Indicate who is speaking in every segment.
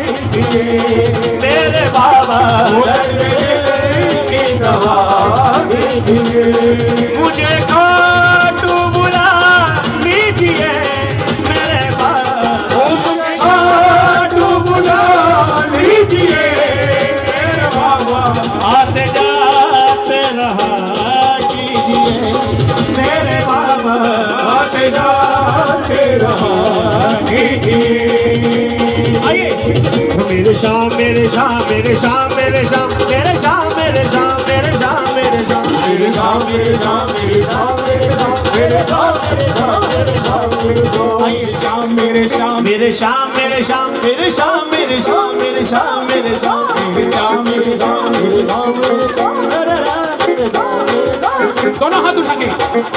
Speaker 1: दीजिए मेरे बाबा की दवा दीजिए। मुझे काटू बुला लीजिए मेरे बाबा, मुझे काटू बुला लीजिए मेरे बाबा, आते जाते रहा कीजिए मेरे बाबा, आते जाते रहा कीजिए। आइए मेरे शाम मेरे शाम मेरे शाम मेरे शाम मेरे शाम मेरे शाम मेरे शाम मेरे शाम मेरे शाम मेरे शाम मेरे शाम मेरे शाम मेरे शाम मेरे शाम मेरे शाम आइए शाम मेरे शाम मेरे शाम मेरे शाम मेरे शाम मेरे शाम मेरे शाम मेरे शाम मेरे शाम मेरे शाम मेरे शाम मेरे शाम दोनों हाथ उठा के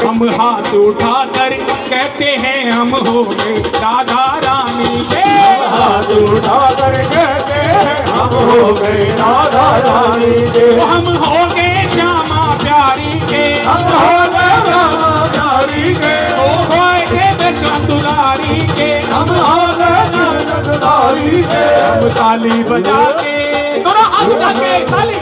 Speaker 1: हम हाथ उठा कर कहते हैं हम हो गए राधा रानी के, हाथ उठा कर कहते हैं हम हो गए राधा रानी के, हम हो गए श्यामा प्यारी के, हम हो गए श्यामा प्यारी के, हो गए बेशन दुलारी के, हम हो गए दुलारी के। हम ताली बजा के दोनों हाथ उठा के ताली,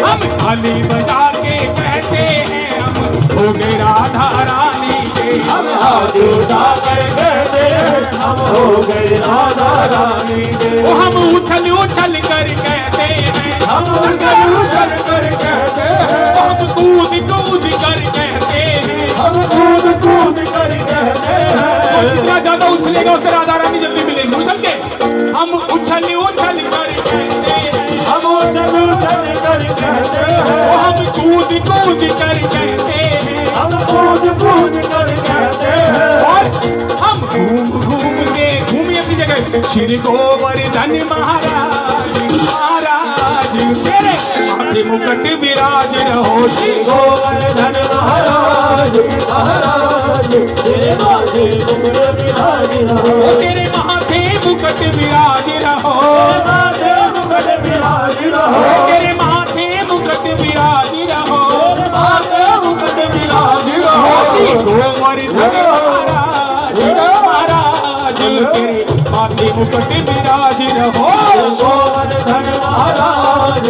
Speaker 1: हम ताली बजा के कहते हैं हम हो गए राधा रानी के, हम हाथ उठा कर कहते हैं हम हो गए राधा रानी के। वो हम उछल उछल कर कहते हैं, हम उछल उछल कर कहते हैं, हम कूद कूद कर कहते हैं, हम कूद कूद कर कहते हैं। जितना ज्यादा उछलेगा उससे राधा रानी जल्दी मिलेगी। उछल के हम उछल उछल कर कहते हैं, हम उछल उछल कर कहते हैं, हम कूद कूद कर कहते हैं, हम कूद कूद कर कहते हैं। और हम घूम घूम के घूमिए अपनी जगह श्री गोवर्धन महाराज महाराज तेरे माथे मुकुट विराज रहो, श्री गोवर्धन महाराज महाराज तेरे माथे मुकुट विराज रहो, तेरे माथे मुकुट विराज रहो, माथे मुकुट विराज रहो, तेरे माथे मुकुट विराज रहो, माथे मुकुट विराज रहो, श्री गोवर्धन महाराज महाराज तेरे माथे मुकुट विराज रहो, गोवर्धन महाराज।